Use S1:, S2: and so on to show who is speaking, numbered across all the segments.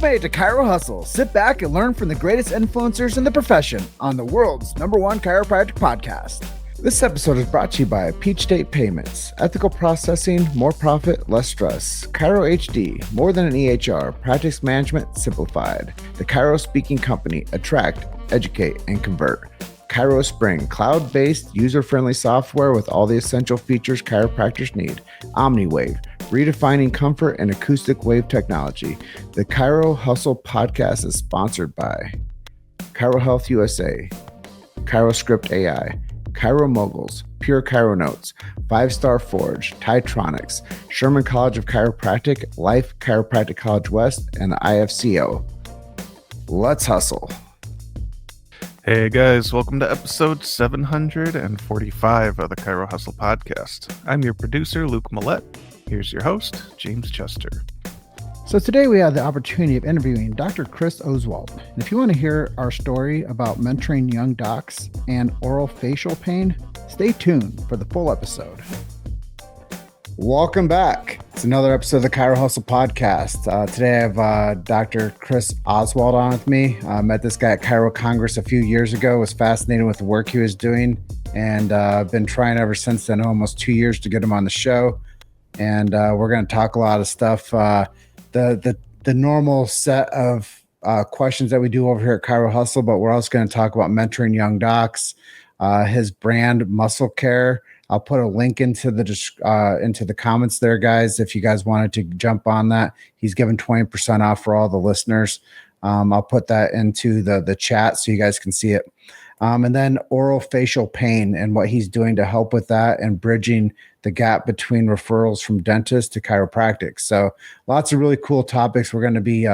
S1: You've made it to Chiro Hustle. Sit back and learn from the greatest influencers in the profession on the world's #1 chiropractic podcast. This episode is brought to you by Peach State Payments, ethical processing, more profit, less stress. Chiro HD, more than an EHR, practice management simplified. The Chiro Speaking Company, attract, educate, and convert. Chiro Spring, cloud-based, user-friendly software with all the essential features chiropractors need. OmniWave, redefining comfort and acoustic wave technology. The Chiro Hustle podcast is sponsored by Chiro Health USA, Chiro Script AI, Chiro Moguls, Pure Chiro Notes, 5-Star Forge, Titronics, Sherman College of Chiropractic, Life Chiropractic College West, and the IFCO. Let's hustle.
S2: Hey guys, welcome to episode 745 of the Chiro Hustle podcast. I'm your producer, Luke Millette. Here's your host, James Chester.
S1: So today we have the opportunity of interviewing Dr. Chris Oswald. And if you want to hear our story about mentoring young docs and oral facial pain, stay tuned for the full episode. Welcome back. It's another episode of the Chiro Hustle podcast. Today I have Dr. Chris Oswald on with me. I met this guy at Chiro Congress a few years ago, was fascinated with the work he was doing, and I've been trying ever since then, almost 2 years to get him on the show. And we're going to talk a lot of stuff. The normal set of questions that we do over here at Chiro Hustle, but we're also going to talk about mentoring young docs, his brand Muscle Care. I'll put a link into the comments there, guys. If you guys wanted to jump on that, he's giving 20% off for all the listeners. I'll put that into the chat so you guys can see it. And then oral facial pain and what he's doing to help with that and bridging the gap between referrals from dentists to chiropractic. So lots of really cool topics we're going to be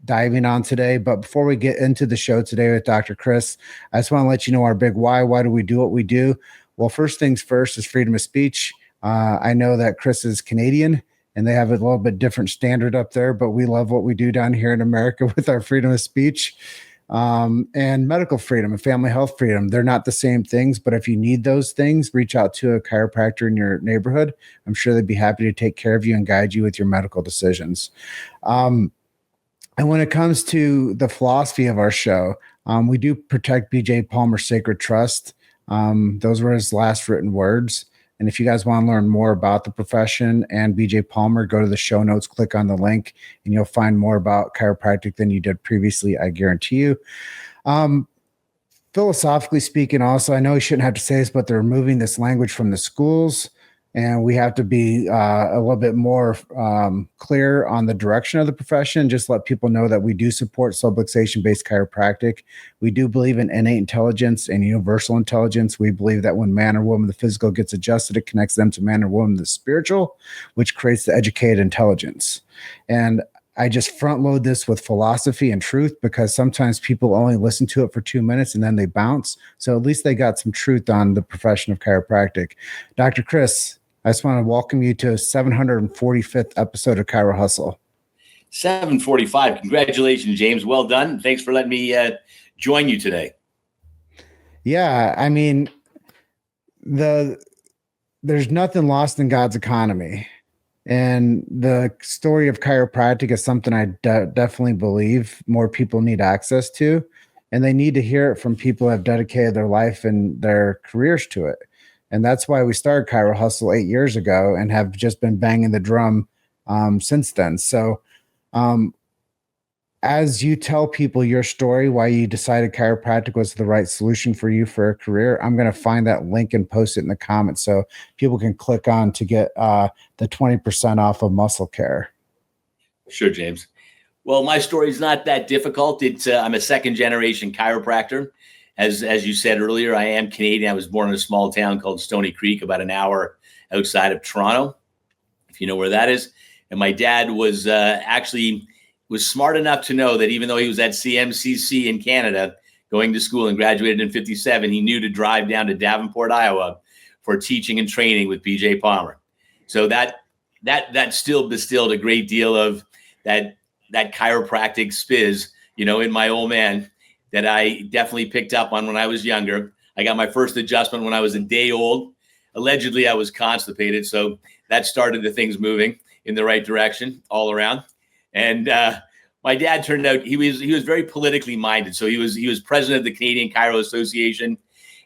S1: diving on today. But before we get into the show today with Dr. Chris, I just want to let you know our big why. Why do we do what we do? Well, first things first is freedom of speech. I know that Chris is Canadian and they have a little bit different standard up there, but we love what we do down here in America with our freedom of speech. And medical freedom and family health freedom. They're not the same things, but if you need those things, reach out to a chiropractor in your neighborhood. I'm sure they'd be happy to take care of you and guide you with your medical decisions. And when it comes to the philosophy of our show, we do protect BJ Palmer's Sacred Trust. Those were his last written words. And if you guys want to learn more about the profession and BJ Palmer, go to the show notes, click on the link, and you'll find more about chiropractic than you did previously, I guarantee you. Philosophically speaking, also, I know you shouldn't have to say this, but they're removing this language from the schools, and we have to be a little bit more clear on the direction of the profession. Just let people know that we do support subluxation-based chiropractic. We do believe in innate intelligence and universal intelligence. We believe that when man or woman, the physical gets adjusted, it connects them to man or woman, the spiritual, which creates the educated intelligence. And I just front load this with philosophy and truth because sometimes people only listen to it for 2 minutes and then they bounce. So at least they got some truth on the profession of chiropractic. Dr. Chris, I just want to welcome you to 745th episode of Chiro Hustle.
S3: 745. Congratulations, James. Well done. Thanks for letting me join you today.
S1: Yeah, I mean, there's nothing lost in God's economy. And the story of chiropractic is something I definitely believe more people need access to. And they need to hear it from people who have dedicated their life and their careers to it. And that's why we started Chiro Hustle 8 years ago and have just been banging the drum since then. So as you tell people your story, why you decided chiropractic was the right solution for you for a career, I'm going to find that link and post it in the comments so people can click on to get the 20% off of Muscle Care.
S3: Sure, James. Well, my story is not that difficult. I'm a second-generation chiropractor. As you said earlier, I am Canadian. I was born in a small town called Stony Creek, about an hour outside of Toronto, if you know where that is. And my dad was was smart enough to know that even though he was at CMCC in Canada going to school and graduated in 57, he knew to drive down to Davenport, Iowa for teaching and training with BJ Palmer. So that still distilled a great deal of that chiropractic spiz, in my old man that I definitely picked up on when I was younger. I got my first adjustment when I was a day old. Allegedly, I was constipated. So that started the things moving in the right direction all around. And my dad turned out he was very politically minded. So he was president of the Canadian Chiro Association,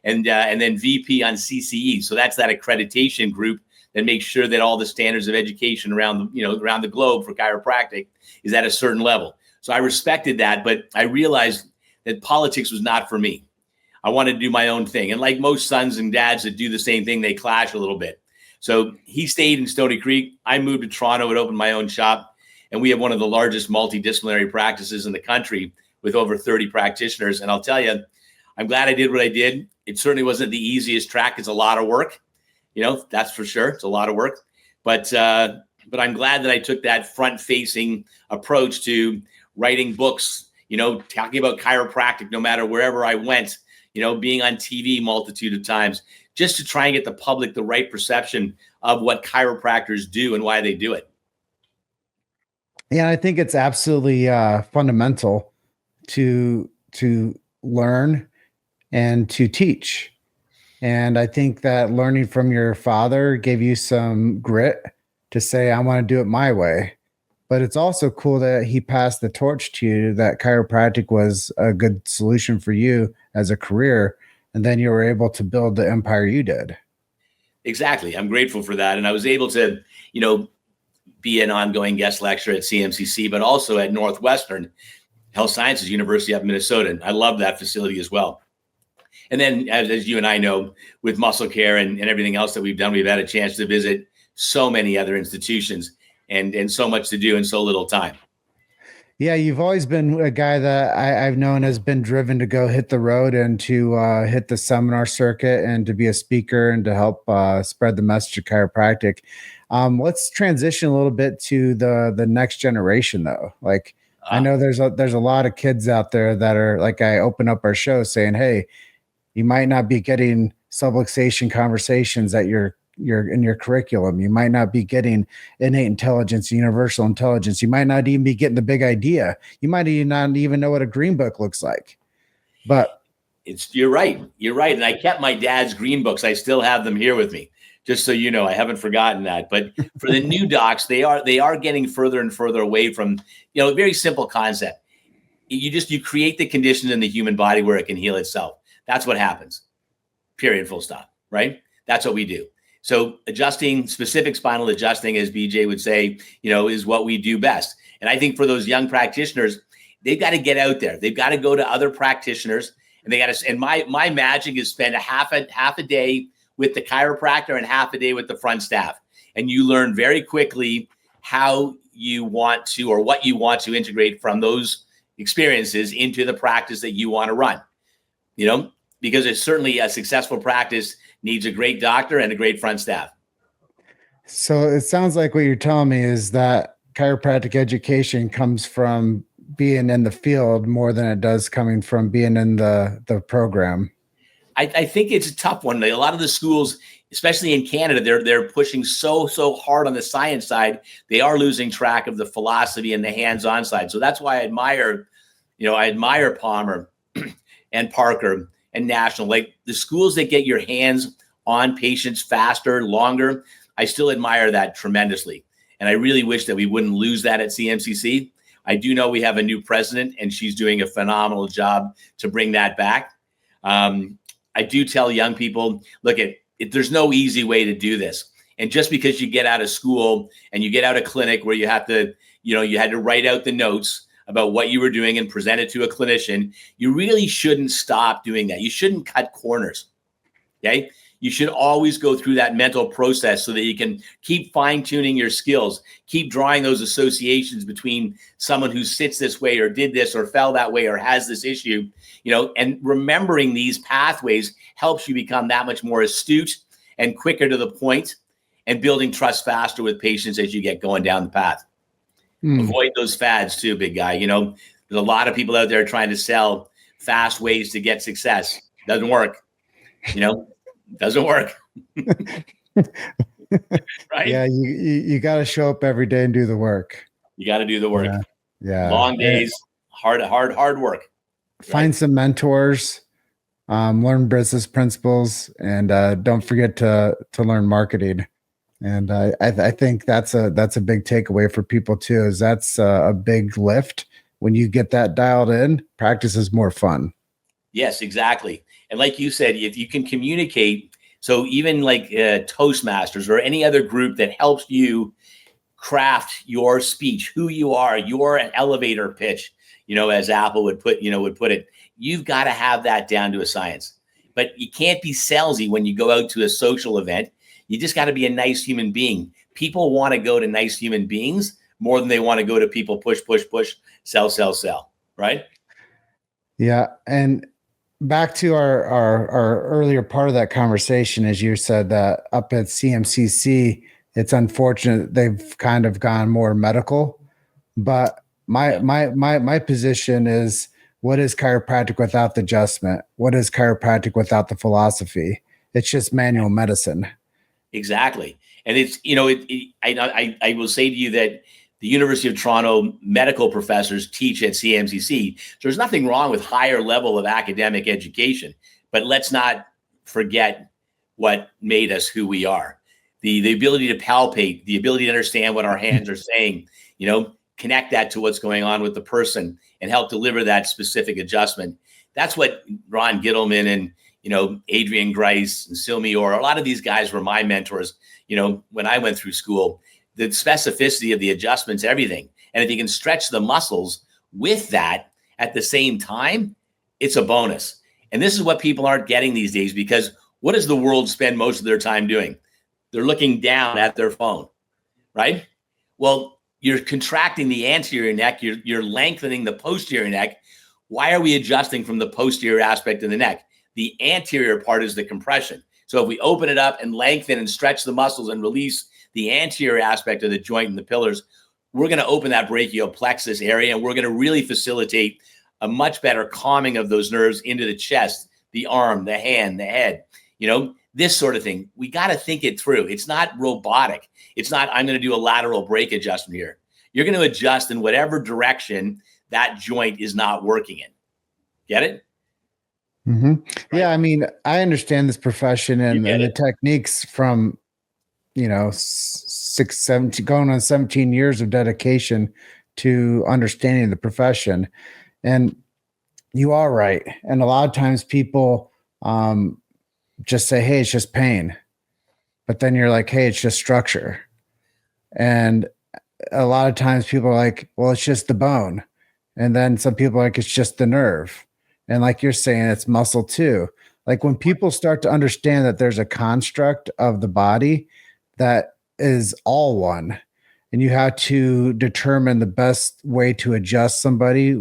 S3: and then VP on CCE. So that's that accreditation group that makes sure that all the standards of education around the globe for chiropractic is at a certain level. So I respected that, but I realized that politics was not for me. I wanted to do my own thing. And like most sons and dads that do the same thing, they clash a little bit. So he stayed in Stony Creek. I moved to Toronto and opened my own shop. And we have one of the largest multidisciplinary practices in the country with over 30 practitioners. And I'll tell you, I'm glad I did what I did. It certainly wasn't the easiest track. It's a lot of work. That's for sure. It's a lot of work. But I'm glad that I took that front-facing approach to writing books, talking about chiropractic no matter wherever I went, being on TV multitude of times, just to try and get the public the right perception of what chiropractors do and why they do it.
S1: Yeah, I think it's absolutely fundamental to learn and to teach. And I think that learning from your father gave you some grit to say, I want to do it my way. But it's also cool that he passed the torch to you, that chiropractic was a good solution for you as a career. And then you were able to build the empire you did. Exactly.
S3: I'm grateful for that. And I was able to, be an ongoing guest lecturer at CMCC, but also at Northwestern Health Sciences University of Minnesota. And I love that facility as well. And then as you and I know, with muscle care and everything else that we've done, we've had a chance to visit so many other institutions and so much to do in so little time.
S1: Yeah, you've always been a guy that I've known has been driven to go hit the road and to hit the seminar circuit and to be a speaker and to help spread the message of chiropractic. Let's transition a little bit to the next generation, though. Like, I know there's a lot of kids out there that are like, I open up our show saying, hey, you might not be getting subluxation conversations that you're in your curriculum. You might not be getting innate intelligence, universal intelligence. You might not even be getting the big idea. You might not even know what a green book looks like. But
S3: you're right. You're right. And I kept my dad's green books. I still have them here with me, just so you know. I haven't forgotten that. But for the new docs, they are getting further and further away from, a very simple concept. You create the conditions in the human body where it can heal itself. That's what happens. Period. Full stop. Right? That's what we do. So adjusting, specific spinal adjusting, as BJ would say, is what we do best. And I think for those young practitioners, they've got to get out there. They've got to go to other practitioners, and they got to. And my magic is spend half a day with the chiropractor and half a day with the front staff, and you learn very quickly how you want to or what you want to integrate from those experiences into the practice that you want to run. Because it's certainly a successful practice needs a great doctor and a great front staff.
S1: So it sounds like what you're telling me is that chiropractic education comes from being in the field more than it does coming from being in the program.
S3: I think it's a tough one. A lot of the schools, especially in Canada, they're pushing so hard on the science side. They are losing track of the philosophy and the hands-on side. So that's why I admire Palmer and Parker and National, like the schools that get your hands on patients faster, longer. I still admire that tremendously. And I really wish that we wouldn't lose that at CMCC. I do know we have a new president and she's doing a phenomenal job to bring that back. I do tell young people, look, there's no easy way to do this. And just because you get out of school and you get out of clinic where you have to, you had to write out the notes about what you were doing and present it to a clinician, you really shouldn't stop doing that. You shouldn't cut corners, okay? You should always go through that mental process so that you can keep fine-tuning your skills, keep drawing those associations between someone who sits this way or did this or fell that way or has this issue, and remembering these pathways helps you become that much more astute and quicker to the point and building trust faster with patients as you get going down the path. Avoid those fads too, big guy. There's a lot of people out there trying to sell fast ways to get success. Doesn't work. Doesn't work. Right?
S1: Yeah, you got to show up every day and do the work.
S3: You got to do the work.
S1: Yeah.
S3: Long days, hard work.
S1: Find some mentors, learn business principles, and don't forget to learn marketing. And I think that's a big takeaway for people too, is that's a big lift when you get that dialed in, practice is more fun.
S3: Yes, exactly. And like you said, if you can communicate, so even like Toastmasters or any other group that helps you craft your speech, who you are, your elevator pitch, as Apple would put it, you've got to have that down to a science. But you can't be salesy when you go out to a social event. You just got to be a nice human being. People want to go to nice human beings more than they want to go to people push, sell, right?
S1: Yeah. And back to our earlier part of that conversation, as you said that up at CMCC, it's unfortunate they've kind of gone more medical, but my position is, what is chiropractic without the adjustment? What is chiropractic without the philosophy? It's just manual medicine.
S3: Exactly. And it's, I will say to you that the University of Toronto medical professors teach at CMCC. So there's nothing wrong with higher level of academic education, but let's not forget what made us who we are. The ability to palpate, the ability to understand what our hands are saying, connect that to what's going on with the person and help deliver that specific adjustment. That's what Ron Gittleman and, Adrian Grice and Silmi, or a lot of these guys were my mentors, when I went through school. The specificity of the adjustments, everything. And if you can stretch the muscles with that at the same time, it's a bonus. And this is what people aren't getting these days, because what does the world spend most of their time doing? They're looking down at their phone, right? Well, you're contracting the anterior neck, you're lengthening the posterior neck. Why are we adjusting from the posterior aspect of the neck? The anterior part is the compression. So if we open it up and lengthen and stretch the muscles and release the anterior aspect of the joint and the pillars, we're going to open that brachial plexus area, and we're going to really facilitate a much better calming of those nerves into the chest, the arm, the hand, the head, this sort of thing. We got to think it through. It's not robotic. It's not, I'm going to do a lateral brake adjustment here. You're going to adjust in whatever direction that joint is not working in. Get it?
S1: Mm-hmm. Right. Yeah. I mean, I understand this profession and the techniques from, 17 going on 17 years of dedication to understanding the profession. And you are right. And a lot of times people just say, hey, it's just pain. But then you're like, hey, it's just structure. And a lot of times people are like, well, it's just the bone. And then some people are like, it's just the nerve. And like you're saying, it's muscle too. Like when people start to understand that there's a construct of the body that is all one, and you have to determine the best way to adjust somebody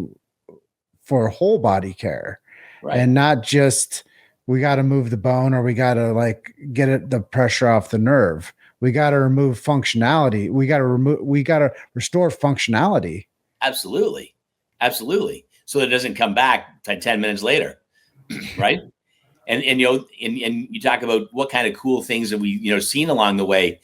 S1: for whole body care, right? And not just, we got to move the bone, or we got to get the pressure off the nerve. We got to remove functionality. We got to restore functionality.
S3: Absolutely. So that it doesn't come back 10 minutes later. Right. And you talk about what kind of cool things that we, seen along the way.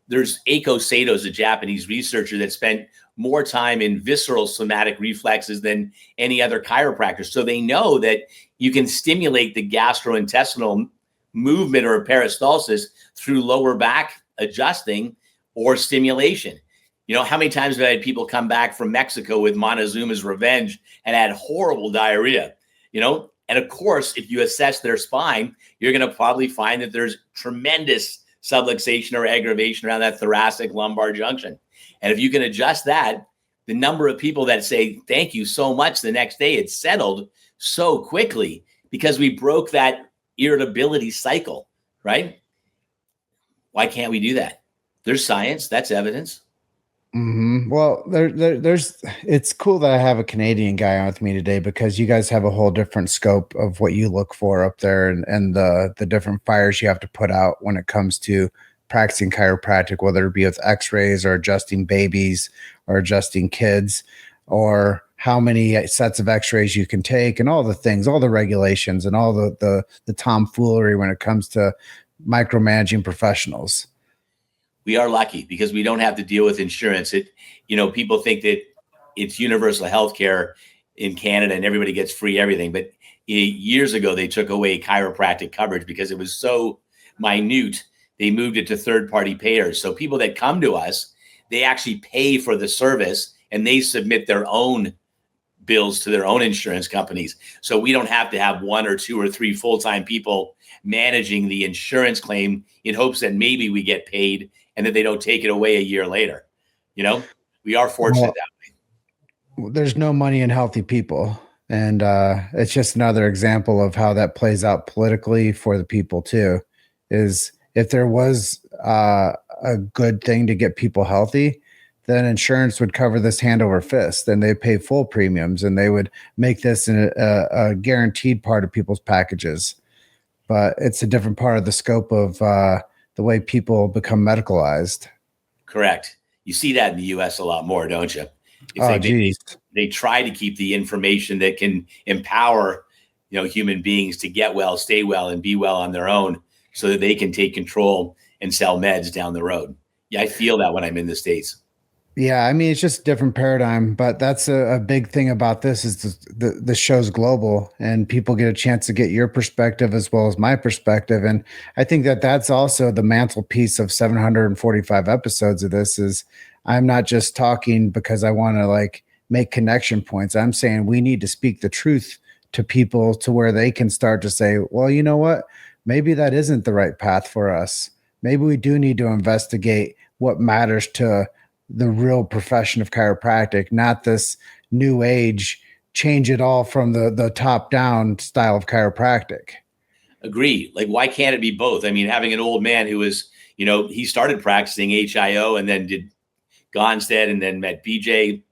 S3: There's Eiko Sato's a Japanese researcher that spent more time in visceral somatic reflexes than any other chiropractor. So they know that you can stimulate the gastrointestinal movement or peristalsis through lower back adjusting or stimulation. How many times have I had people come back from Mexico with Montezuma's Revenge and had horrible diarrhea, And of course, if you assess their spine, you're going to probably find that there's tremendous subluxation or aggravation around that thoracic lumbar junction. And if you can adjust that, the number of people that say, thank you so much, the next day, it's settled so quickly because we broke that irritability cycle, right? Why can't we do that? There's science, that's evidence.
S1: Mm-hmm. Well, there's. It's cool that I have a Canadian guy on with me today, because you guys have a whole different scope of what you look for up there, and the different fires you have to put out when it comes to practicing chiropractic, whether it be with X-rays or adjusting babies or adjusting kids, or how many sets of X-rays you can take, and all the things, all the regulations, and all the tomfoolery when it comes to micromanaging professionals.
S3: We are lucky because we don't have to deal with insurance. People think that it's universal health care in Canada and everybody gets free everything. But years ago, they took away chiropractic coverage because it was so minute. They moved it to third-party payers. So people that come to us, they actually pay for the service and they submit their own bills to their own insurance companies. So we don't have to have 1 or 2 or 3 full-time people managing the insurance claim in hopes that maybe we get paid and that they don't take it away a year later. We are fortunate that way.
S1: There's no money in healthy people. And it's just another example of how that plays out politically for the people too, is if there was a good thing to get people healthy, then insurance would cover this hand over fist, and they pay full premiums, and they would make this a guaranteed part of people's packages. But it's a different part of the scope of the way people become medicalized.
S3: Correct. You see that in the U.S. a lot more, don't you? They try to keep the information that can empower, human beings to get well, stay well, and be well on their own, so that they can take control and sell meds down the road. Yeah, I feel that when I'm in the States.
S1: Yeah, I mean, it's just a different paradigm, but that's a big thing about this is the show's global, and people get a chance to get your perspective as well as my perspective. And I think that's also the mantelpiece of 745 episodes of this is I'm not just talking because I want to make connection points. I'm saying we need to speak the truth to people to where they can start to say, well, you know what? Maybe that isn't the right path for us. Maybe we do need to investigate what matters to the real profession of chiropractic, not this new age, change it all from the top down style of chiropractic.
S3: Agree. Why can't it be both? I mean, having an old man who was, he started practicing HIO and then did Gonstead and then met BJ.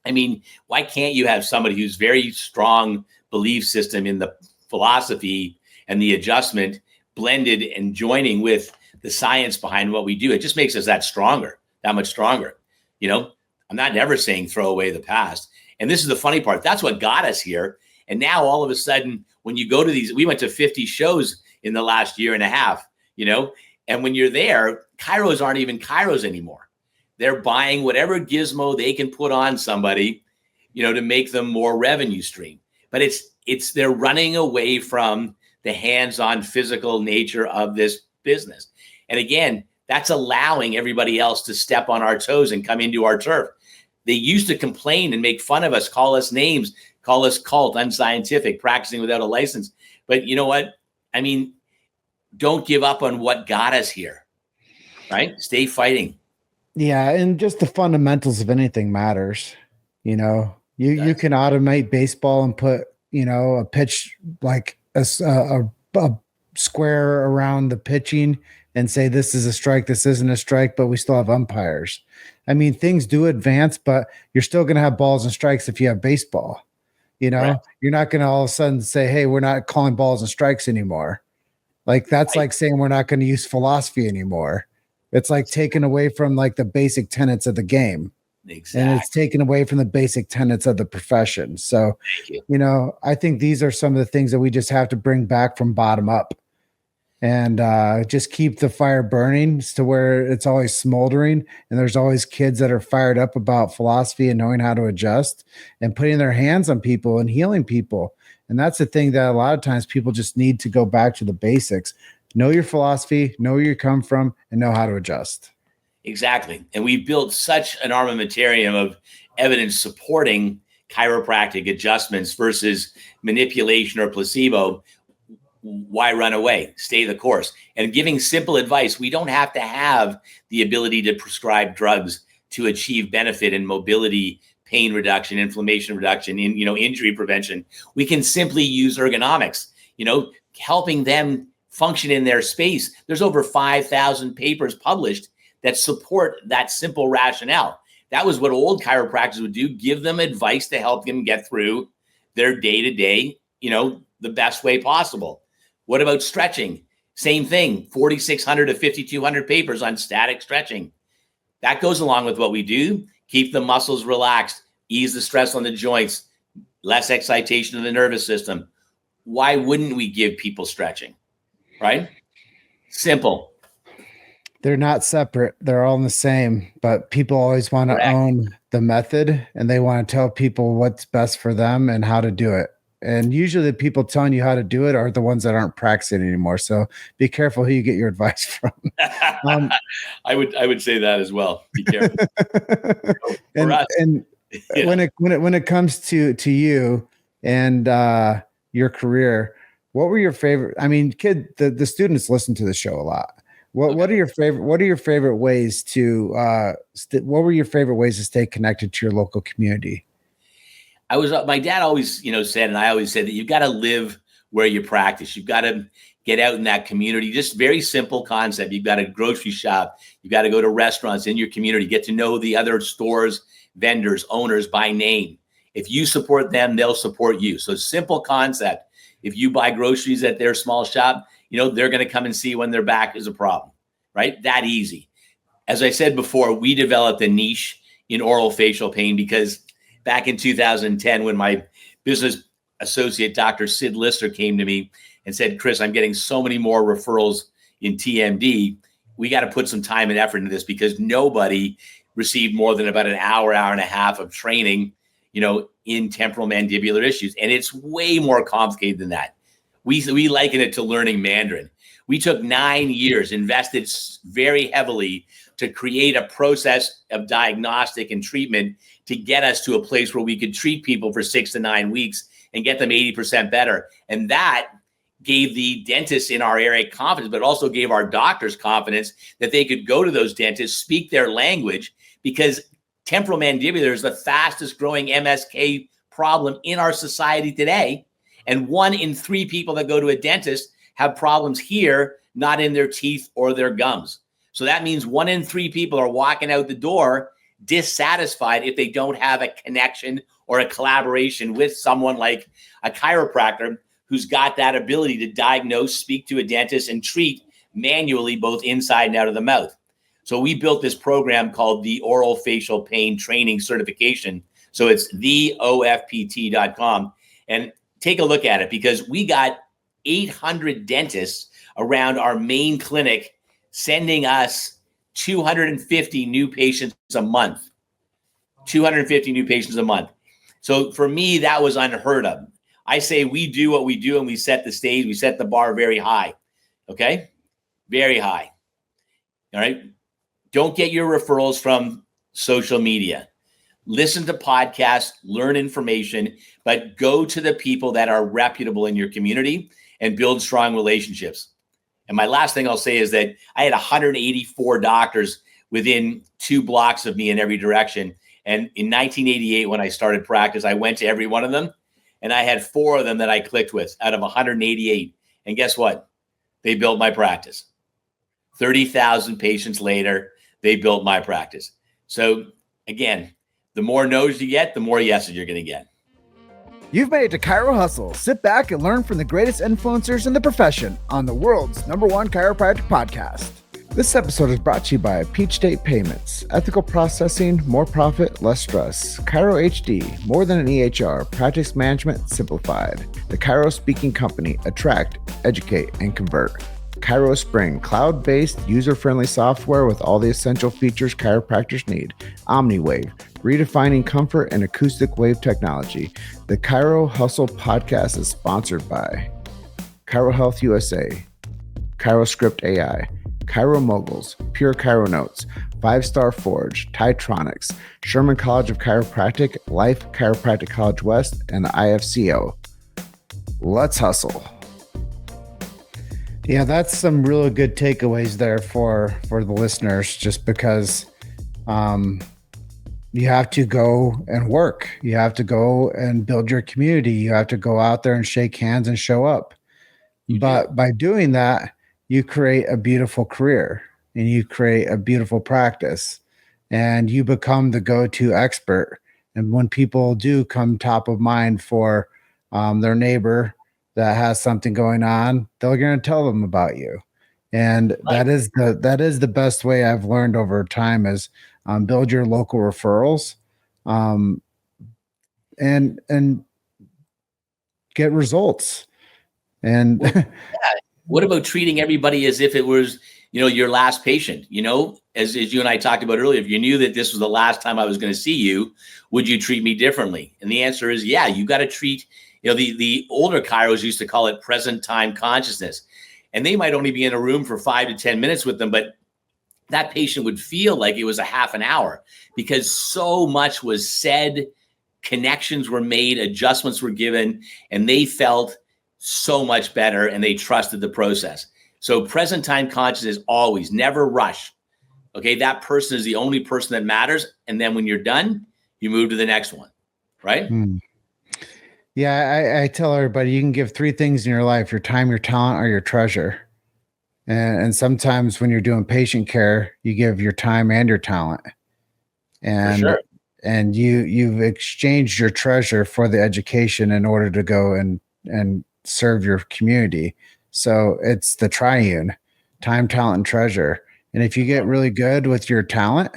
S3: I mean, why can't you have somebody who's very strong belief system in the philosophy and the adjustment blended and joining with the science behind what we do? It just makes us that much stronger. I'm not ever saying throw away the past. And this is the funny part. That's what got us here. And now all of a sudden, when you go to these, we went to 50 shows in the last year and a half, and when you're there, chiros aren't even chiros anymore. They're buying whatever gizmo they can put on somebody, to make them more revenue stream. But they're running away from the hands-on physical nature of this business. And again, that's allowing everybody else to step on our toes and come into our turf. They used to complain and make fun of us, call us names, call us cult, unscientific, practicing without a license. But you know what? I mean, don't give up on what got us here, right? Stay fighting.
S1: Yeah, and just the fundamentals of anything matters. You can automate baseball and put, a pitch like a square around the pitching and say this is a strike, this isn't a strike, but we still have umpires. I mean, things do advance, but you're still going to have balls and strikes if you have baseball. Right. You're not going to all of a sudden say, hey, we're not calling balls and strikes anymore. That's like saying we're not going to use philosophy anymore. It's like taken away from the basic tenets of the game. Exactly. And it's taken away from the basic tenets of the profession. So, I think these are some of the things that we just have to bring back from bottom up and just keep the fire burning to where it's always smoldering. And there's always kids that are fired up about philosophy and knowing how to adjust and putting their hands on people and healing people. And that's the thing that a lot of times people just need to go back to the basics. Know your philosophy, know where you come from, and know how to adjust.
S3: Exactly. And we've built such an armamentarium of evidence supporting chiropractic adjustments versus manipulation or placebo. Why run away? Stay the course. And giving simple advice. We don't have to have the ability to prescribe drugs to achieve benefit in mobility, pain reduction, inflammation reduction, injury prevention. We can simply use ergonomics, helping them function in their space. There's over 5,000 papers published that support that simple rationale. That was what old chiropractors would do, give them advice to help them get through their day-to-day, the best way possible. What about stretching? Same thing, 4,600 to 5,200 papers on static stretching. That goes along with what we do. Keep the muscles relaxed, ease the stress on the joints, less excitation of the nervous system. Why wouldn't we give people stretching, right? Simple.
S1: They're not separate. They're all the same, but people always want to own the method and they want to tell people what's best for them and how to do it. And usually the people telling you how to do it are the ones that aren't practicing anymore. So be careful who you get your advice from.
S3: I would say that as well. Be careful.
S1: and
S3: Yeah.
S1: when it comes to you and your career, what were your favorite? I mean, the students listen to the show a lot. What are your favorite ways to what were your favorite ways to stay connected to your local community?
S3: My dad always, said, and I always said that you've got to live where you practice. You've got to get out in that community. Just very simple concept. You've got to grocery shop. You've got to go to restaurants in your community, get to know the other stores, vendors, owners by name. If you support them, they'll support you. So simple concept. If you buy groceries at their small shop, they're going to come and see when their back is a problem, right? That easy. As I said before, we developed a niche in oral facial pain because back in 2010, when my business associate, Dr. Sid Lister, came to me and said, Chris, I'm getting so many more referrals in TMD. We got to put some time and effort into this because nobody received more than about an hour and a half of training, in temporal mandibular issues. And it's way more complicated than that. We liken it to learning Mandarin. We took 9 years, invested very heavily to create a process of diagnostic and treatment to get us to a place where we could treat people for 6 to 9 weeks and get them 80% better. And that gave the dentists in our area confidence, but also gave our doctors confidence that they could go to those dentists, speak their language, because temporal mandibular is the fastest growing MSK problem in our society today. And 1 in 3 people that go to a dentist have problems here, not in their teeth or their gums. So that means 1 in 3 people are walking out the door dissatisfied if they don't have a connection or a collaboration with someone like a chiropractor who's got that ability to diagnose, speak to a dentist, and treat manually both inside and out of the mouth. So we built this program called the Oral Facial Pain Training Certification. So it's theofpt.com. And take a look at it because we got 800 dentists around our main clinic sending us 250 new patients a month. 250 new patients a month. So for me, that was unheard of. I say we do what we do and we set the stage, we set the bar very high. Okay? Very high. All right? Don't get your referrals from social media. Listen to podcasts, learn information, but go to the people that are reputable in your community and build strong relationships. And my last thing I'll say is that I had 184 doctors within 2 blocks of me in every direction. And in 1988, when I started practice, I went to every one of them and I had 4 of them that I clicked with out of 188. And guess what? They built my practice. 30,000 patients later, they built my practice. So again, the more no's you get, the more yeses you're going to get.
S1: You've made it to Chiro Hustle. Sit back and learn from the greatest influencers in the profession on the world's #1 chiropractic podcast. This episode is brought to you by Peach State Payments. Ethical processing, more profit, less stress. Chiro HD, more than an EHR. Practice management simplified. The Chiro Speaking Company. Attract, educate, and convert. Chiro Spring, cloud-based, user-friendly software with all the essential features chiropractors need. OmniWave, redefining comfort and acoustic wave technology. The Chiro Hustle podcast is sponsored by Chiro Health USA, ChiroScript AI, Chiro Moguls, Pure Chiro Notes, 5-Star Forge, Titronics, Sherman College of Chiropractic, Life Chiropractic College West, and the IFCO. Let's hustle. Yeah, that's some really good takeaways there for the listeners, just because you have to go and work. You have to go and build your community. You have to go out there and shake hands and show up. But by doing that, you create a beautiful career and you create a beautiful practice and you become the go-to expert. And when people do come top of mind for their neighbor that has something going on, they're going to tell them about you. And that is the best way I've learned over time is build your local referrals and get results. And
S3: what about treating everybody as if it was, your last patient? As you and I talked about earlier, if you knew that this was the last time I was going to see you, would you treat me differently? And the answer is, yeah, you got to treat, the older chiros used to call it present time consciousness. And they might only be in a room for 5 to 10 minutes with them, but that patient would feel like it was a half an hour because so much was said, connections were made, adjustments were given, and they felt so much better and they trusted the process. So present time consciousness, always, never rush. Okay, that person is the only person that matters. And then when you're done, you move to the next one, right?
S1: Yeah, I tell everybody you can give three things in your life: your time, your talent, or your treasure. And sometimes when you're doing patient care, you give your time and your talent. And
S3: For sure.
S1: and you've exchanged your treasure for the education in order to go and serve your community. So it's the triune: time, talent, and treasure. And if you get really good with your talent,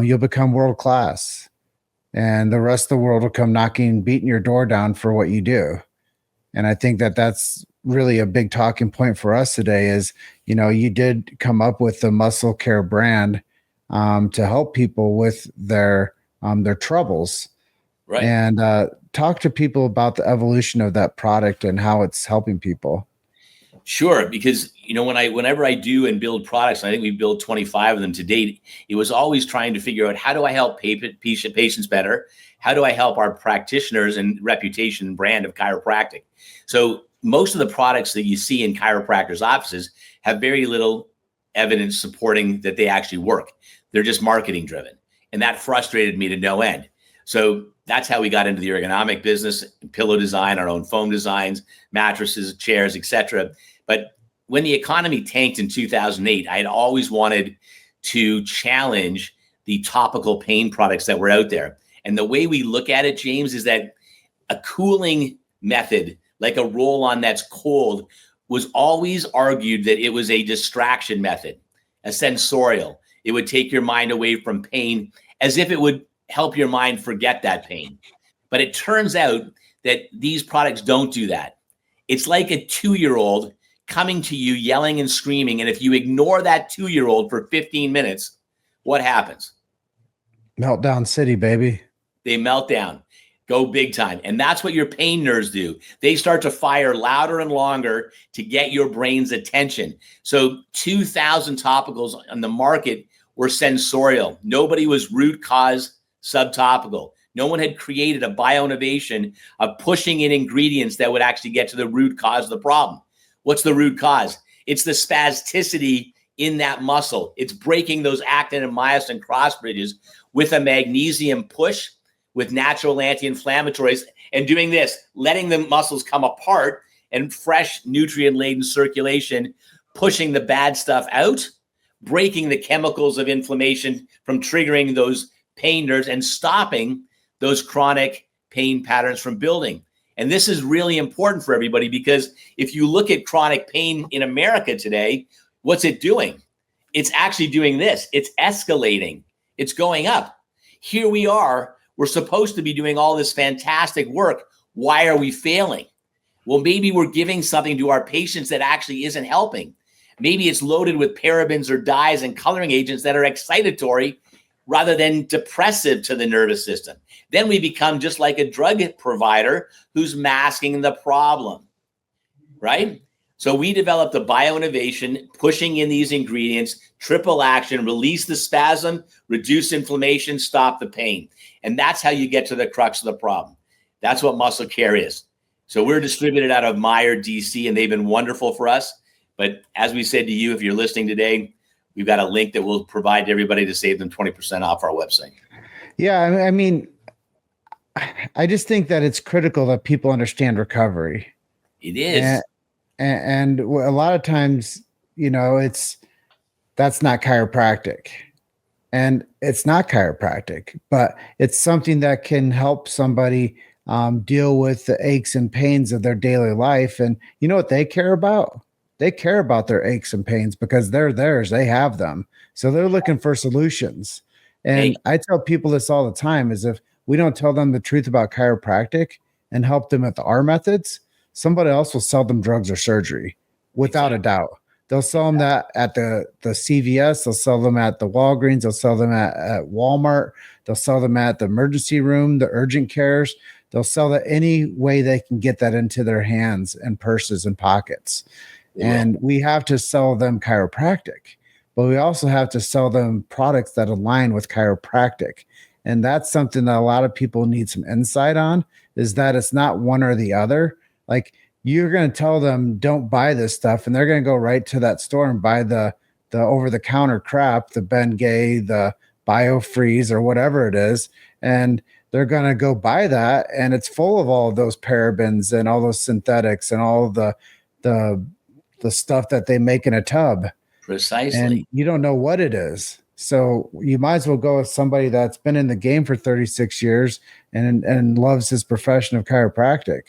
S1: you'll become world class. And the rest of the world will come beating your door down for what you do. And I think that that's really a big talking point for us today is, you did come up with the Muscle Care brand to help people with their troubles.
S3: Right.
S1: And talk to people about the evolution of that product and how it's helping people.
S3: Sure, because whenever I do and build products, and I think we built 25 of them to date, it was always trying to figure out, how do I help patients better? How do I help our practitioners and reputation and brand of chiropractic? So most of the products that you see in chiropractors' offices have very little evidence supporting that they actually work. They're just marketing driven. And that frustrated me to no end. So that's how we got into the ergonomic business, pillow design, our own foam designs, mattresses, chairs, etc. But when the economy tanked in 2008, I had always wanted to challenge the topical pain products that were out there. And the way we look at it, James, is that a cooling method, like a roll-on that's cold, was always argued that it was a distraction method, a sensorial. It would take your mind away from pain, as if it would help your mind forget that pain. But it turns out that these products don't do that. It's like a 2-year-old coming to you yelling and screaming. And if you ignore that 2-year-old for 15 minutes, what happens?
S1: Meltdown City, baby.
S3: They melt down, go big time. And that's what your pain nerves do. They start to fire louder and longer to get your brain's attention. So 2,000 topicals on the market were sensorial. Nobody was root cause subtopical. No one had created a bio-innovation of pushing in ingredients that would actually get to the root cause of the problem. What's the root cause? It's the spasticity in that muscle. It's breaking those actin and myosin cross bridges with a magnesium push, with natural anti-inflammatories, and doing this, letting the muscles come apart and fresh nutrient-laden circulation, pushing the bad stuff out, breaking the chemicals of inflammation from triggering those pain nerves and stopping those chronic pain patterns from building. And this is really important for everybody, because if you look at chronic pain in America today, what's it doing? It's actually doing this. It's escalating. It's going up. Here we are. We're supposed to be doing all this fantastic work. Why are we failing? Well, maybe we're giving something to our patients that actually isn't helping. Maybe it's loaded with parabens or dyes and coloring agents that are excitatory rather than depressive to the nervous system. Then we become just like a drug provider who's masking the problem, right? So we developed a bio-innovation, pushing in these ingredients, triple action, release the spasm, reduce inflammation, stop the pain. And that's how you get to the crux of the problem. That's what Muscle Care is. So we're distributed out of Meyer, DC, and they've been wonderful for us. But as we said to you, if you're listening today, we've got a link that we'll provide to everybody to save them 20% off our website.
S1: Yeah, I mean, I just think that it's critical that people understand recovery.
S3: It is.
S1: And a lot of times, that's not chiropractic. And it's not chiropractic, but it's something that can help somebody deal with the aches and pains of their daily life. And you know what they care about? They care about their aches and pains because they're theirs. They have them. So they're looking for solutions. And I tell people this all the time, is if we don't tell them the truth about chiropractic and help them with our methods, somebody else will sell them drugs or surgery without a doubt. They'll sell them that at the CVS. They'll sell them at the Walgreens. They'll sell them at Walmart. They'll sell them at the emergency room, the urgent cares. They'll sell that any way they can get that into their hands and purses and pockets. And we have to sell them chiropractic but we also have to sell them products that align with chiropractic. And that's something that a lot of people need some insight on, is that it's not one or the other. Like, you're going to tell them don't buy this stuff, and they're going to go right to that store and buy the over the counter crap, the Bengay, the BioFreeze, or whatever it is. And they're going to go buy that, and it's full of all of those parabens and all those synthetics and all the stuff that they make in a tub.
S3: Precisely.
S1: And you don't know what it is. So you might as well go with somebody that's been in the game for 36 years and loves his profession of chiropractic.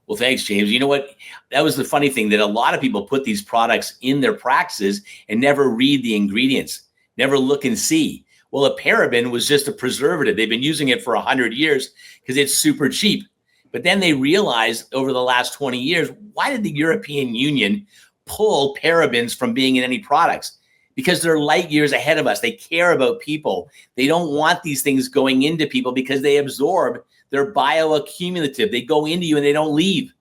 S3: Well, thanks, James. You know what? That was the funny thing, that a lot of people put these products in their practices and never read the ingredients, never look and see. Well, a paraben was just a preservative. They've been using it for 100 years because it's super cheap. But then they realized over the last 20 years, why did the European Union pull parabens from being in any products? Because they're light years ahead of us. They care about people. They don't want these things going into people because they absorb. They're bioaccumulative. They go into you and they don't leave.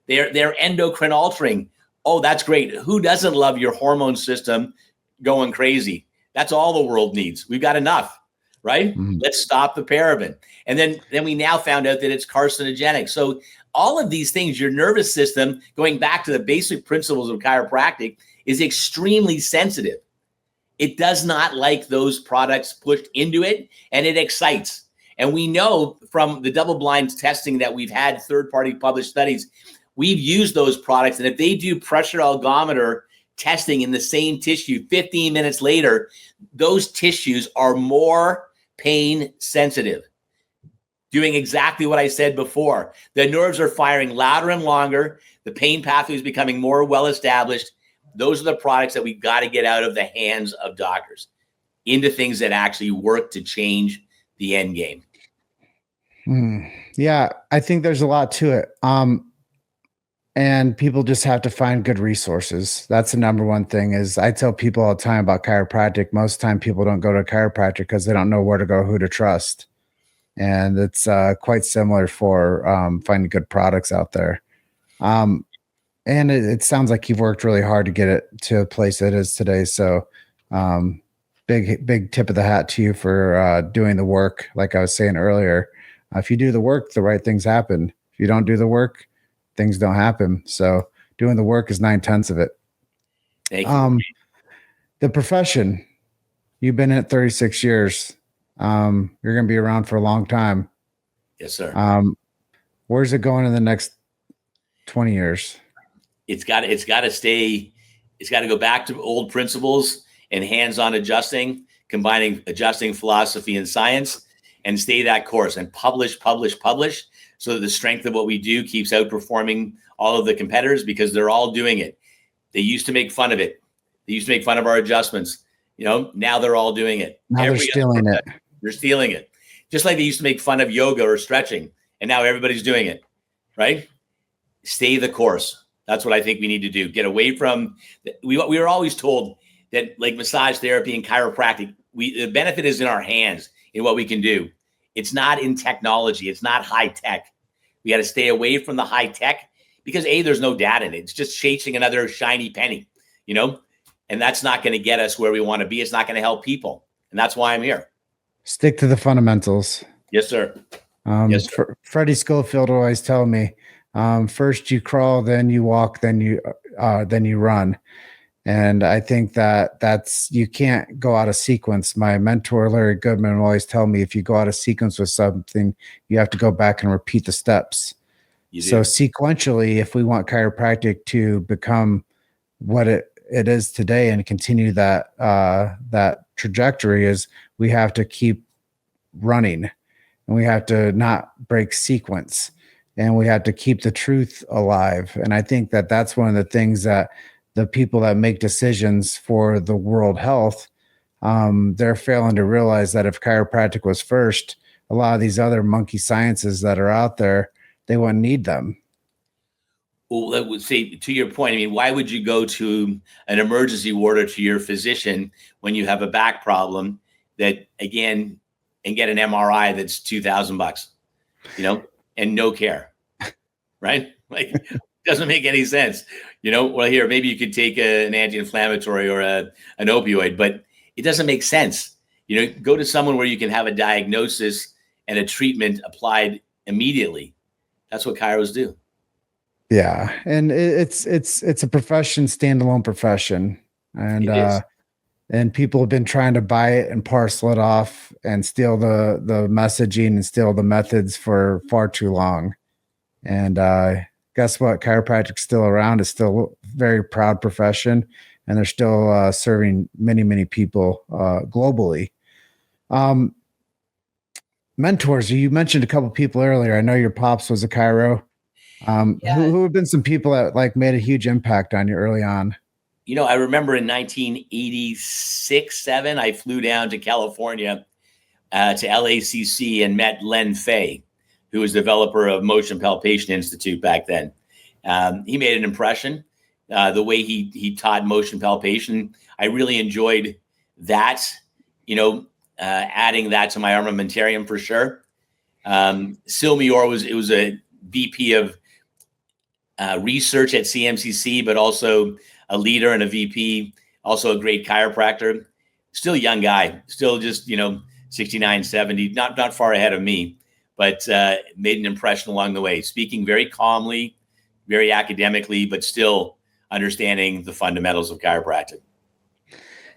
S3: They're endocrine altering. Oh, that's great. Who doesn't love your hormone system going crazy? That's all the world needs. We've got enough, right? Mm-hmm. Let's stop the paraben. And then we now found out that it's carcinogenic. So all of these things, your nervous system, going back to the basic principles of chiropractic, is extremely sensitive. It does not like those products pushed into it, and it excites. And we know from the double-blind testing that we've had, third-party published studies, we've used those products. And if they do pressure algometer testing in the same tissue 15 minutes later, those tissues are more pain sensitive. Doing exactly what I said before. The nerves are firing louder and longer. The pain pathway is becoming more well-established. Those are the products that we've got to get out of the hands of doctors into things that actually work to change the end game.
S1: Yeah, I think there's a lot to it. And people just have to find good resources. That's the number one thing. Is I tell people all the time about chiropractic. Most of the time people don't go to a chiropractor because they don't know where to go, who to trust. And it's quite similar for finding good products out there. And it sounds like you've worked really hard to get it to a place that it is today. So big tip of the hat to you for doing the work. Like I was saying earlier, if you do the work, the right things happen. If you don't do the work, things don't happen. So doing the work is 9/10 of it.
S3: Thank you.
S1: The profession, you've been in it 36 years. You're going to be around for a long time.
S3: Yes, sir.
S1: Where's it going in the next 20 years?
S3: It's got to stay. It's got to go back to old principles and hands-on adjusting, combining adjusting philosophy and science, and stay that course and publish, so that the strength of what we do keeps outperforming all of the competitors, because they're all doing it. They used to make fun of it. They used to make fun of our adjustments. Now they're all doing it.
S1: Now they're stealing it.
S3: They're stealing it. Just like they used to make fun of yoga or stretching, and now everybody's doing it, right? Stay the course. That's what I think we need to do. Get away from, we were always told that, like massage therapy and chiropractic, the benefit is in our hands in what we can do. It's not in technology. It's not high tech. We got to stay away from the high tech because there's no data in it. It's just chasing another shiny penny, and that's not going to get us where we want to be. It's not going to help people. And that's why I'm here. Stick
S1: to the fundamentals.
S3: Yes, sir.
S1: Yes, sir. Freddie Schofield always tell me, first you crawl, then you walk, then you run. And I think that's, you can't go out of sequence. My mentor, Larry Goodman, will always tell me, if you go out of sequence with something, you have to go back and repeat the steps. So sequentially, if we want chiropractic to become what it is today and continue that trajectory, is we have to keep running, and we have to not break sequence, and we have to keep the truth alive. And I think that's one of the things that the people that make decisions for the world health, they're failing to realize that if chiropractic was first, a lot of these other monkey sciences that are out there, they wouldn't need them.
S3: Well, that would say, to your point, I mean, why would you go to an emergency ward or to your physician when you have a back problem and get an MRI that's $2,000, and no care, right? Like, Doesn't make any sense. Well, here, maybe you could take an anti-inflammatory or an opioid, but it doesn't make sense. Go to someone where you can have a diagnosis and a treatment applied immediately. That's what chiros do.
S1: Yeah. And it's a profession, standalone profession. And people have been trying to buy it and parcel it off and steal the messaging and steal the methods for far too long. And guess what? Chiropractic's still around. It's still a very proud profession, and they're still serving many, many people globally. Mentors, you mentioned a couple people earlier. I know your pops was a chiro. Who have been some people that like made a huge impact on you early on?
S3: I remember in 1986-7, I flew down to California to LACC and met Len Fay, who was developer of Motion Palpation Institute back then. He made an impression. The way he taught motion palpation, I really enjoyed that. Adding that to my armamentarium for sure. Sil Mior was a VP of research at CMCC, but also a leader and a VP, also a great chiropractor. Still a young guy, still just 69, 70, not far ahead of me, but made an impression along the way, speaking very calmly, very academically, but still understanding the fundamentals of chiropractic.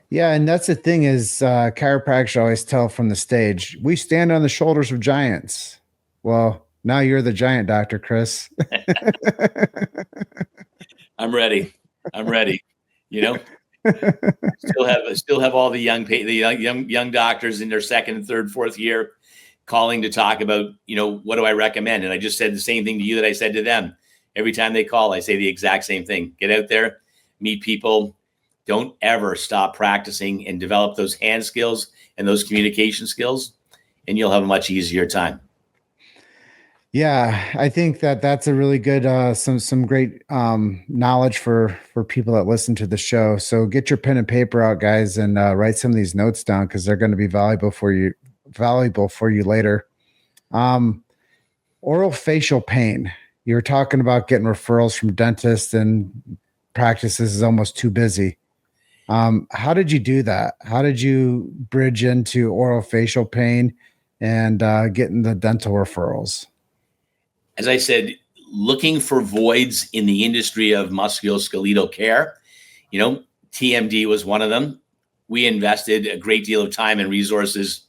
S1: Yeah, and that's the thing is chiropractors always tell from the stage, we stand on the shoulders of giants. Well, now you're the giant, Dr. Chris.
S3: I'm ready. Still have all the young doctors in their second, third, fourth year calling to talk about, what do I recommend? And I just said the same thing to you that I said to them. Every time they call, I say the exact same thing. Get out there, meet people. Don't ever stop practicing and develop those hand skills and those communication skills, and you'll have a much easier time.
S1: Yeah, I think that's a really good, some great knowledge for people that listen to the show. So get your pen and paper out, guys, and write some of these notes down because they're going to be valuable for you later. Oral facial pain. You were talking about getting referrals from dentists and practices is almost too busy. How did you do that? How did you bridge into oral facial pain and getting the dental referrals?
S3: As I said, looking for voids in the industry of musculoskeletal care. TMD was one of them. We invested a great deal of time and resources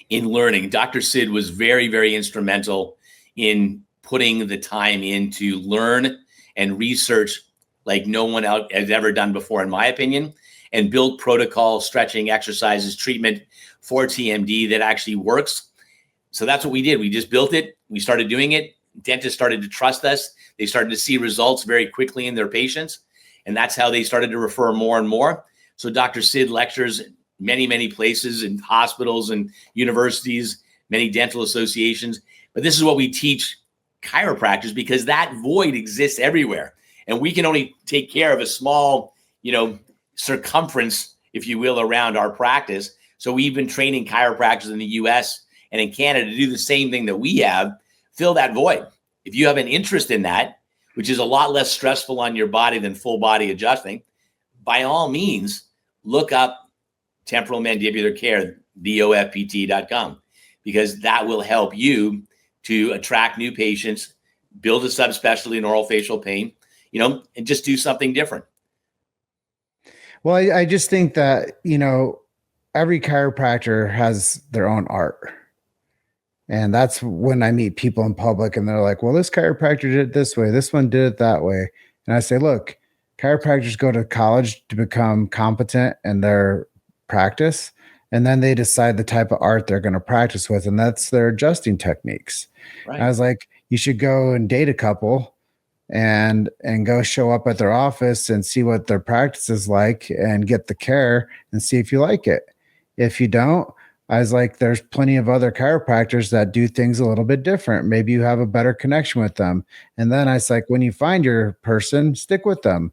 S3: in learning. Dr. Sid was very, very instrumental in putting the time in to learn and research like no one else has ever done before, in my opinion, and build protocol, stretching exercises, treatment for TMD that actually works. So that's what we did. We just built it. We started doing it. Dentists started to trust us. They started to see results very quickly in their patients. And that's how they started to refer more and more. So Dr. Sid lectures many, many places in hospitals and universities, many dental associations. But this is what we teach chiropractors because that void exists everywhere. And we can only take care of a small, circumference, if you will, around our practice. So we've been training chiropractors in the US and in Canada to do the same thing that we have, fill that void. If you have an interest in that, which is a lot less stressful on your body than full body adjusting, by all means, look up temporal mandibular care, VOFPT.com, because that will help you to attract new patients, build a subspecialty in oral facial pain, and just do something different.
S1: Well, I just think that, every chiropractor has their own art. And that's when I meet people in public and they're like, well, this chiropractor did it this way. This one did it that way. And I say, look, chiropractors go to college to become competent in their practice. And then they decide the type of art they're going to practice with. And that's their adjusting techniques. Right. I was like, you should go and date a couple and go show up at their office and see what their practice is like and get the care and see if you like it. If you don't, I was like, there's plenty of other chiropractors that do things a little bit different. Maybe you have a better connection with them. And then I was like, when you find your person, stick with them.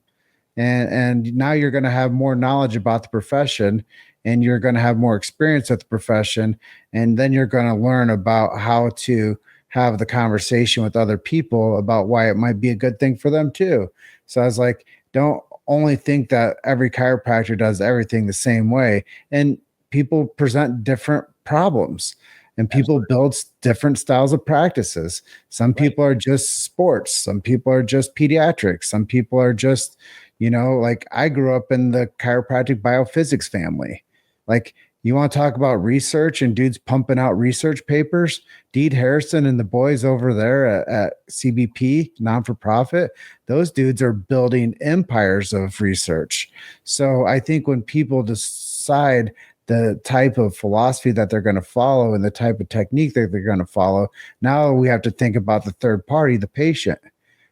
S1: And now you're going to have more knowledge about the profession and you're going to have more experience with the profession. And then you're going to learn about how to have the conversation with other people about why it might be a good thing for them too. So I was like, don't only think that every chiropractor does everything the same way. And people present different problems and people build different styles of practices. Some people are just sports. Some people are just pediatrics. Some people are just, like I grew up in the chiropractic biophysics family. Like, you want to talk about research and dudes pumping out research papers? Deed Harrison and the boys over there at CBP, non-for-profit, those dudes are building empires of research. So I think when people decide the type of philosophy that they're going to follow and the type of technique that they're going to follow, now we have to think about the third party, the patient.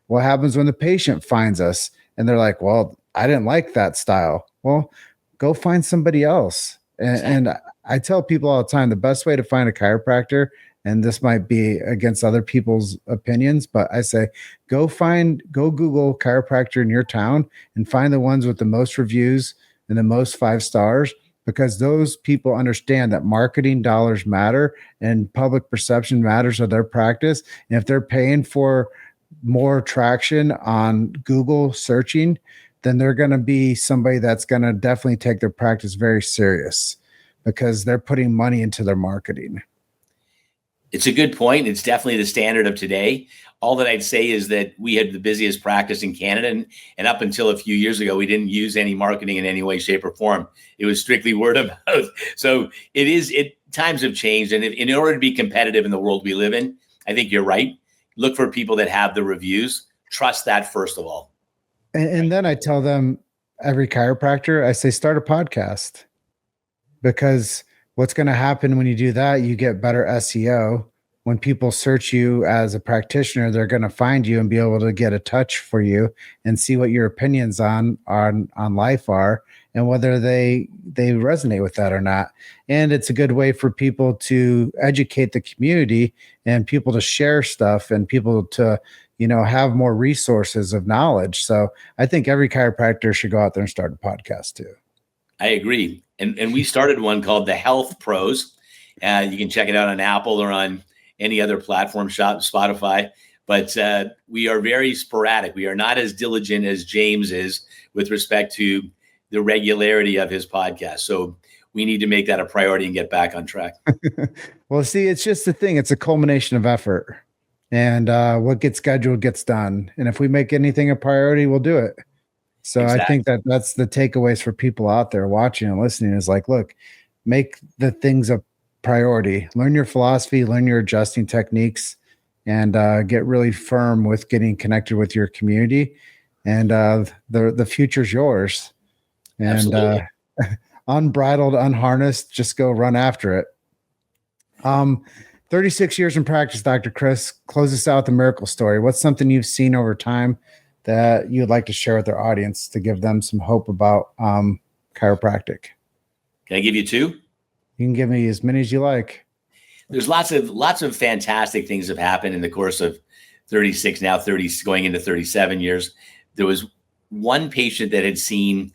S1: What happens when the patient finds us and they're like, well, I didn't like that style. Well, go find somebody else. And I tell people all the time, the best way to find a chiropractor, and this might be against other people's opinions, but I say, go Google chiropractor in your town and find the ones with the most reviews and the most 5 stars, because those people understand that marketing dollars matter and public perception matters of their practice. And if they're paying for more traction on Google searching, then they're going to be somebody that's going to definitely take their practice very serious because they're putting money into their marketing.
S3: It's a good point. It's definitely the standard of today. All that I'd say is that we had the busiest practice in Canada. And up until a few years ago, we didn't use any marketing in any way, shape, or form. It was strictly word of mouth. So times have changed. And in order to be competitive in the world we live in, I think you're right. Look for people that have the reviews. Trust that first of all.
S1: And then I tell them, every chiropractor, I say, start a podcast, because what's going to happen when you do that, you get better SEO. When people search you as a practitioner, they're going to find you and be able to get a touch for you and see what your opinions on life are and whether they resonate with that or not. And it's a good way for people to educate the community and people to share stuff and people to have more resources of knowledge. So I think every chiropractor should go out there and start a podcast too.
S3: I agree. And we started one called The Health Pros. You can check it out on Apple or on any other platform, Spotify. But we are very sporadic. We are not as diligent as James is with respect to the regularity of his podcast. So we need to make that a priority and get back on track.
S1: Well, see, it's just the thing. It's a culmination of effort. And what gets scheduled gets done. And if we make anything a priority, we'll do it. So exactly. I think that's the takeaways for people out there watching and listening is like, look, make the things a priority. Learn your philosophy, learn your adjusting techniques, and get really firm with getting connected with your community. And the future's yours. And unbridled, unharnessed, just go run after it. 36 years in practice, Dr. Chris, close us out with a miracle story. What's something you've seen over time that you'd like to share with our audience to give them some hope about chiropractic?
S3: Can I give you 2?
S1: You can give me as many as you like.
S3: There's lots of fantastic things have happened in the course of 36, now 30, going into 37 years. There was one patient that had seen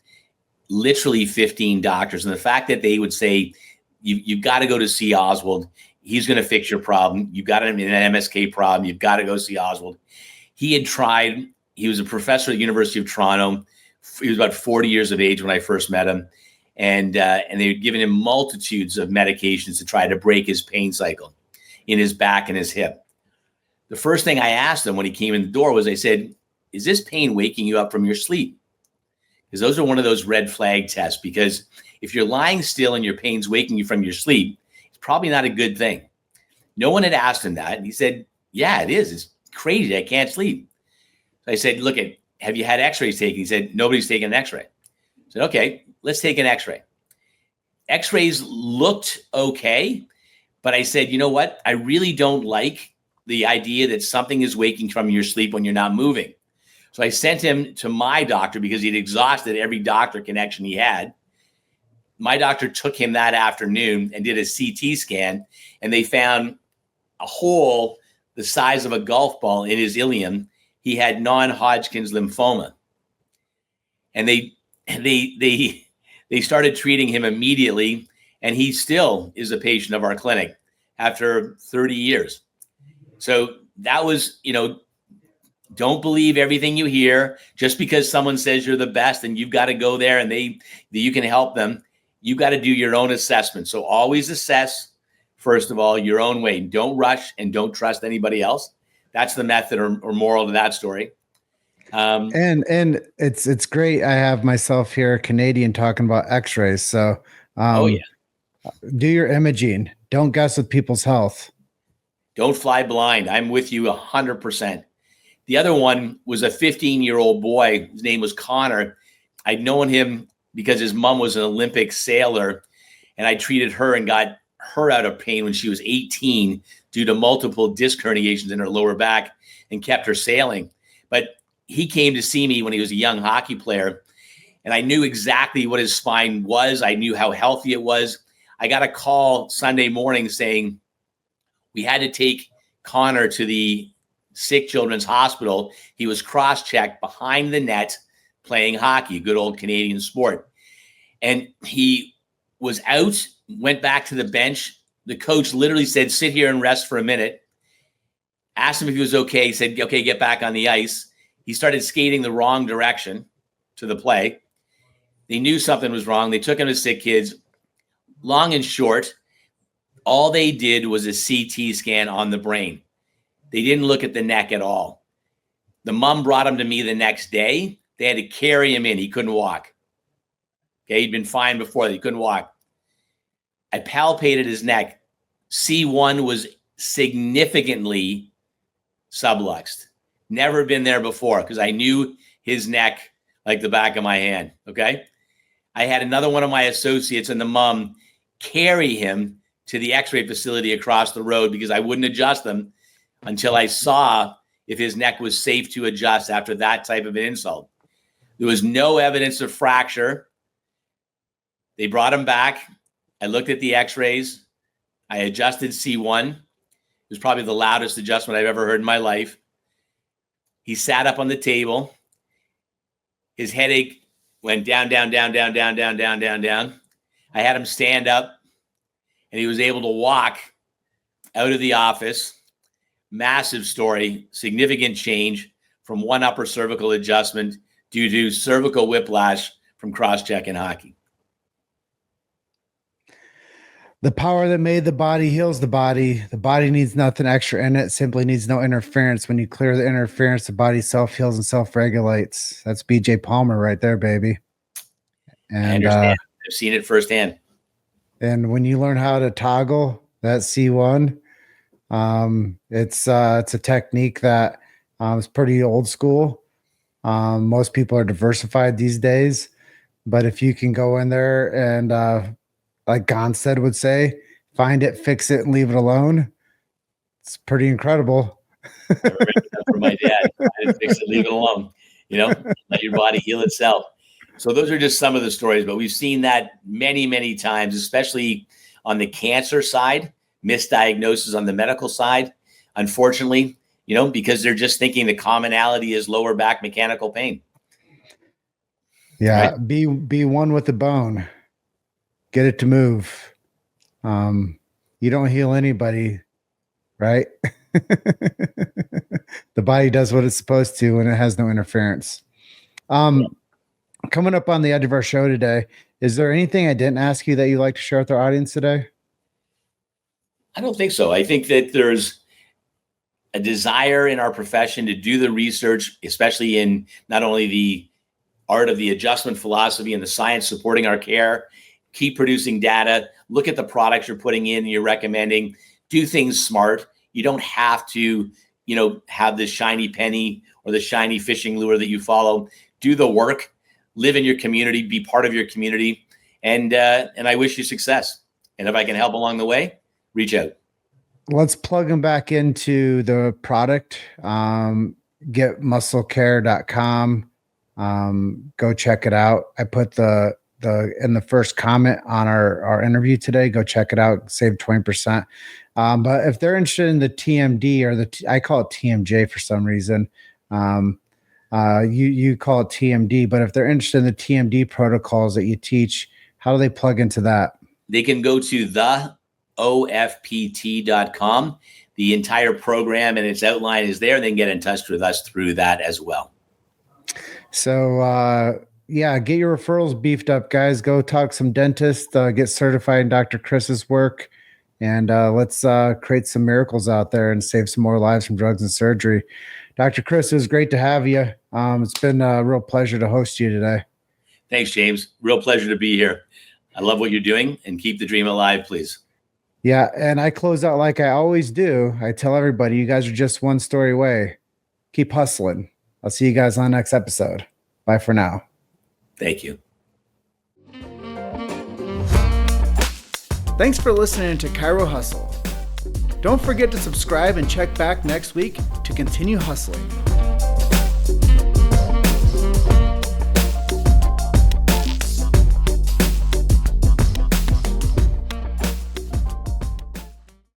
S3: literally 15 doctors. And the fact that they would say, you've got to go to see Oswald. He's going to fix your problem. You've got an MSK problem. You've got to go see Oswald. He had tried. He was a professor at the University of Toronto. He was about 40 years of age when I first met him. And they had given him multitudes of medications to try to break his pain cycle in his back and his hip. The first thing I asked him when he came in the door was, I said, is this pain waking you up from your sleep? Because those are one of those red flag tests. Because if you're lying still and your pain's waking you from your sleep, probably not a good thing. No one had asked him that. And he said, yeah, it is. It's crazy. I can't sleep. So I said, look, have you had x-rays taken? He said, nobody's taken an x-ray. I said, okay, let's take an x-ray. X-rays looked okay. But I said, you know what? I really don't like the idea that something is waking from your sleep when you're not moving. So I sent him to my doctor because he'd exhausted every doctor connection he had. My doctor took him that afternoon and did a CT scan, and they found a hole the size of a golf ball in his ilium. He had non-Hodgkin's lymphoma, and they started treating him immediately, and he still is a patient of our clinic after 30 years. So that was, don't believe everything you hear just because someone says you're the best and you've got to go there and you can help them. You got to do your own assessment. So always assess, first of all, your own way. Don't rush and don't trust anybody else. That's the method or moral to that story.
S1: And it's great. I have myself here, Canadian, talking about X-rays. So, do your imaging. Don't guess with people's health.
S3: Don't fly blind. I'm with you 100%. The other one was a 15-year-old boy. His name was Connor. I'd known him because his mom was an Olympic sailor, and I treated her and got her out of pain when she was 18 due to multiple disc herniations in her lower back and kept her sailing. But he came to see me when he was a young hockey player, and I knew exactly what his spine was. I knew how healthy it was. I got a call Sunday morning saying we had to take Connor to the Sick Children's Hospital. He was cross-checked behind the net playing hockey, good old Canadian sport. And he was out, went back to the bench. The coach literally said, sit here and rest for a minute. Asked him if he was okay. He said, okay, get back on the ice. He started skating the wrong direction to the play. They knew something was wrong. They took him to Sick Kids. Long and short, all they did was a CT scan on the brain. They didn't look at the neck at all. The mom brought him to me the next day. They had to carry him in. He couldn't walk. Okay, he'd been fine before. He couldn't walk. I palpated his neck. C1 was significantly subluxed. Never been there before because I knew his neck like the back of my hand, okay? I had another one of my associates and the mom carry him to the x-ray facility across the road because I wouldn't adjust them until I saw if his neck was safe to adjust after that type of an insult. There was no evidence of fracture. They brought him back. I looked at the x-rays. I adjusted C1. It was probably the loudest adjustment I've ever heard in my life. He sat up on the table. His headache went down, down, down, down, down, down, down, down, down. I had him stand up, and he was able to walk out of the office. Massive story, significant change from one upper cervical adjustment due to cervical whiplash from cross-check in hockey.
S1: The power that made the body heals the body. The body needs nothing extra in it. Simply needs no interference. When you clear the interference, the body self-heals and self-regulates. That's BJ Palmer right there, baby. And
S3: I understand. I've seen it firsthand.
S1: And when you learn how to toggle that C1, it's a technique that is pretty old school. Most people are diversified these days, but if you can go in there and like Gonstead would say, find it, fix it, and leave it alone, it's pretty incredible.
S3: From my dad, fix it, leave it alone. Let your body heal itself. So those are just some of the stories, but we've seen that many, many times, especially on the cancer side, misdiagnosis on the medical side. Unfortunately, because they're just thinking the commonality is lower back mechanical pain.
S1: Yeah, right? Be one with the bone. Get it to move. You don't heal anybody, right? The body does what it's supposed to, and it has no interference. Coming up on the edge of our show today, is there anything I didn't ask you that you'd like to share with our audience today?
S3: I don't think so. I think that there's a desire in our profession to do the research, especially in not only the art of the adjustment philosophy and the science supporting our care. Keep producing data. Look at the products you're putting in and you're recommending. Do things smart. You don't have to, have the shiny penny or the shiny fishing lure that you follow. Do the work. Live in your community. Be part of your community. And I wish you success. And if I can help along the way, reach out.
S1: Let's plug them back into the product. Getmusclecare.com. Go check it out. I put in the first comment on our interview today. Go check it out. Save 20%. But if they're interested in the TMD or I call it TMJ for some reason. You call it TMD, but if they're interested in the TMD protocols that you teach, how do they plug into that?
S3: They can go to theofpt.com. The entire program and its outline is there, and they can get in touch with us through that as well.
S1: So, get your referrals beefed up, guys. Go talk some dentists, get certified in Dr. Chris's work, and let's create some miracles out there and save some more lives from drugs and surgery. Dr. Chris, it was great to have you. It's been a real pleasure to host you today.
S3: Thanks, James. Real pleasure to be here. I love what you're doing, and keep the dream alive, please.
S1: Yeah, and I close out like I always do. I tell everybody, you guys are just one story away. Keep hustling. I'll see you guys on the next episode. Bye for now.
S3: Thank you.
S1: Thanks for listening to Chiro Hustle. Don't forget to subscribe and check back next week to continue hustling.